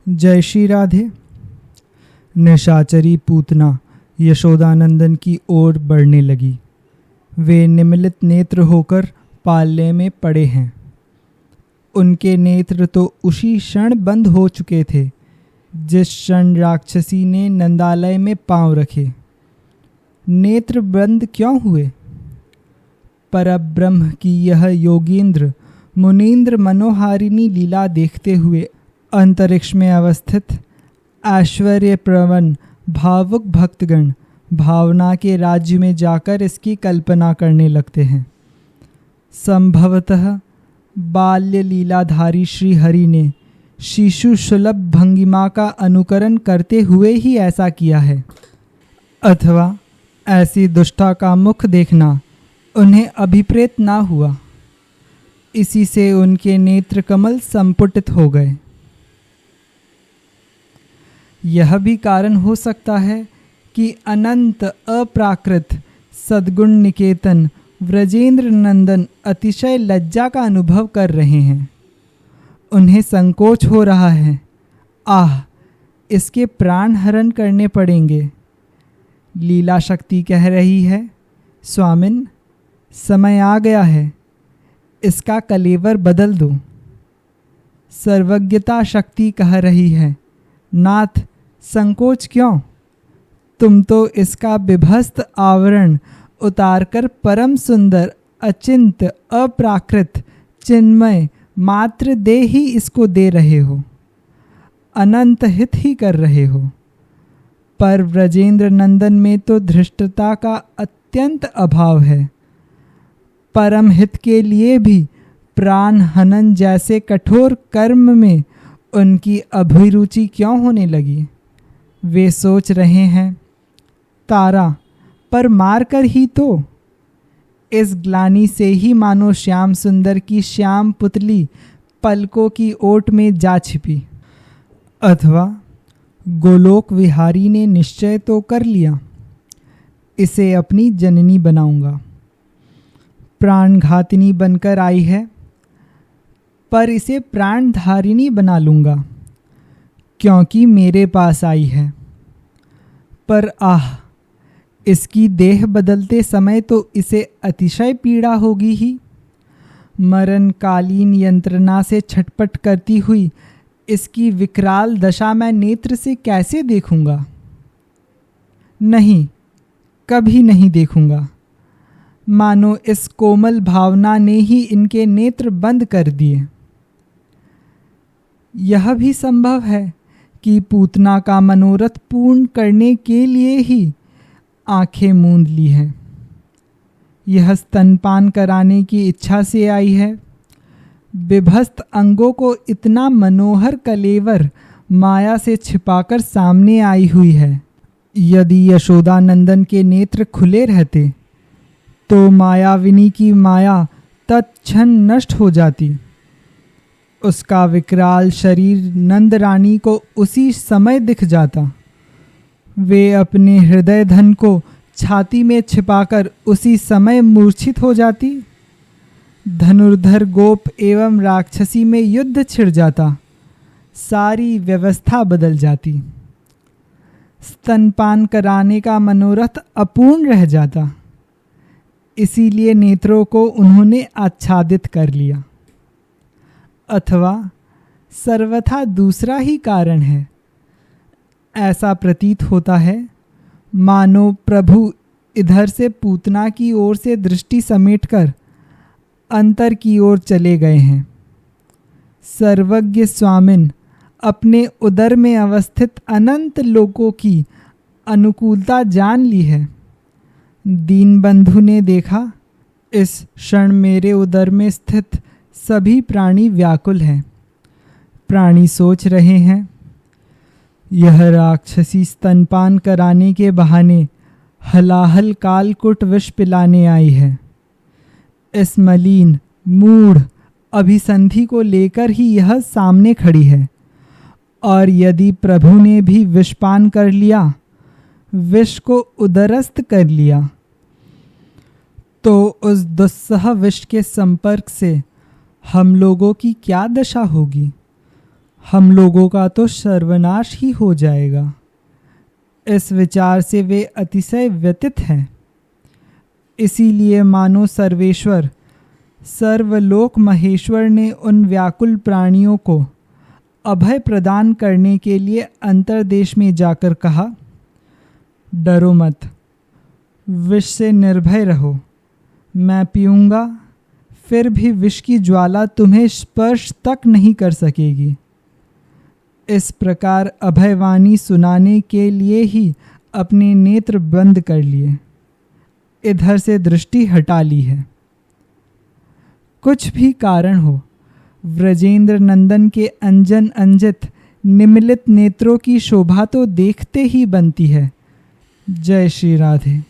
जय श्री राधे। निशाचरी पूतना यशोदानंदन की ओर बढ़ने लगी। वे निमिलित नेत्र होकर पालने में पड़े हैं। उनके नेत्र तो उसी क्षण बंद हो चुके थे जिस क्षण राक्षसी ने नंदालय में पांव रखे। नेत्र बंद क्यों हुए? परब्रह्म की यह योगींद्र मुनीन्द्र मनोहारिणी लीला देखते हुए अंतरिक्ष में अवस्थित ऐश्वर्य प्रवण भावुक भक्तगण भावना के राज्य में जाकर इसकी कल्पना करने लगते हैं। संभवतः बाल्य लीलाधारी श्री हरि ने शिशु सुलभ भंगिमा का अनुकरण करते हुए ही ऐसा किया है, अथवा ऐसी दुष्टा का मुख देखना उन्हें अभिप्रेत ना हुआ, इसी से उनके नेत्र कमल संपुटित हो गए। यह भी कारण हो सकता है कि अनंत अप्राकृत सद्गुण निकेतन व्रजेंद्र नंदन अतिशय लज्जा का अनुभव कर रहे हैं। उन्हें संकोच हो रहा है, आह, इसके प्राण हरण करने पड़ेंगे। लीला शक्ति कह रही है, स्वामिन, समय आ गया है, इसका कलेवर बदल दो। सर्वज्ञता शक्ति कह रही है, नाथ, संकोच क्यों? तुम तो इसका विभस्त आवरण उतारकर परम सुंदर अचिंत अप्राकृत चिन्मय मात्र दे ही इसको दे रहे हो, अनंत हित ही कर रहे हो। पर व्रजेंद्र नंदन में तो धृष्टता का अत्यंत अभाव है। परम हित के लिए भी प्राण हनन जैसे कठोर कर्म में उनकी अभिरुचि क्यों होने लगी? वे सोच रहे हैं, तारा पर मार कर ही तो। इस ग्लानि से ही मानो श्याम सुंदर की श्याम पुतली पलकों की ओट में जा छिपी। अथवा गोलोक विहारी ने निश्चय तो कर लिया, इसे अपनी जननी बनाऊंगा। प्राणघातिनी बनकर आई है, पर इसे प्राणधारिणी बना लूंगा, क्योंकि मेरे पास आई है। पर आह, इसकी देह बदलते समय तो इसे अतिशय पीड़ा होगी ही। मरणकालीन यंत्रणा से छटपट करती हुई इसकी विकराल दशा मैं नेत्र से कैसे देखूंगा? नहीं, कभी नहीं देखूंगा। मानो इस कोमल भावना ने ही इनके नेत्र बंद कर दिए। यह भी संभव है कि पूतना का मनोरथ पूर्ण करने के लिए ही आंखें मूंद ली है। यह स्तनपान कराने की इच्छा से आई है। विभस्त अंगों को इतना मनोहर कलेवर माया से छिपाकर सामने आई हुई है। यदि यशोदानंदन के नेत्र खुले रहते तो मायाविनी की माया तत्क्षण नष्ट हो जाती। उसका विकराल शरीर नंद रानी को उसी समय दिख जाता। वे अपने हृदय धन को छाती में छिपाकर उसी समय मूर्छित हो जाती। धनुर्धर गोप एवं राक्षसी में युद्ध छिड़ जाता। सारी व्यवस्था बदल जाती। स्तनपान कराने का मनोरथ अपूर्ण रह जाता। इसीलिए नेत्रों को उन्होंने आच्छादित कर लिया। अथवा सर्वथा दूसरा ही कारण है। ऐसा प्रतीत होता है मानो प्रभु इधर से पूतना की ओर से दृष्टि समेटकर अंतर की ओर चले गए हैं। सर्वज्ञ स्वामिन अपने उदर में अवस्थित अनंत लोकों की अनुकूलता जान ली है। दीनबंधु ने देखा, इस क्षण मेरे उदर में स्थित सभी प्राणी व्याकुल हैं। प्राणी सोच रहे हैं, यह राक्षसी स्तनपान कराने के बहाने हलाहल कालकुट विष पिलाने आई है। इस मलिन मूढ़ अभिसंधि को लेकर ही यह सामने खड़ी है। और यदि प्रभु ने भी विषपान कर लिया, विष को उदरस्थ कर लिया, तो उस दुस्सह विष के संपर्क से हम लोगों की क्या दशा होगी? हम लोगों का तो सर्वनाश ही हो जाएगा। इस विचार से वे अतिशय व्यथित हैं। इसीलिए मानो सर्वेश्वर सर्वलोक महेश्वर ने उन व्याकुल प्राणियों को अभय प्रदान करने के लिए अंतर्देश में जाकर कहा, डरो मत, विष से निर्भय रहो। मैं पीऊँगा, फिर भी विष की ज्वाला तुम्हें स्पर्श तक नहीं कर सकेगी। इस प्रकार अभयवाणी सुनाने के लिए ही अपने नेत्र बंद कर लिए, इधर से दृष्टि हटा ली है। कुछ भी कारण हो, व्रजेंद्र नंदन के अंजन अंजित निमिलित नेत्रों की शोभा तो देखते ही बनती है। जय श्री राधे।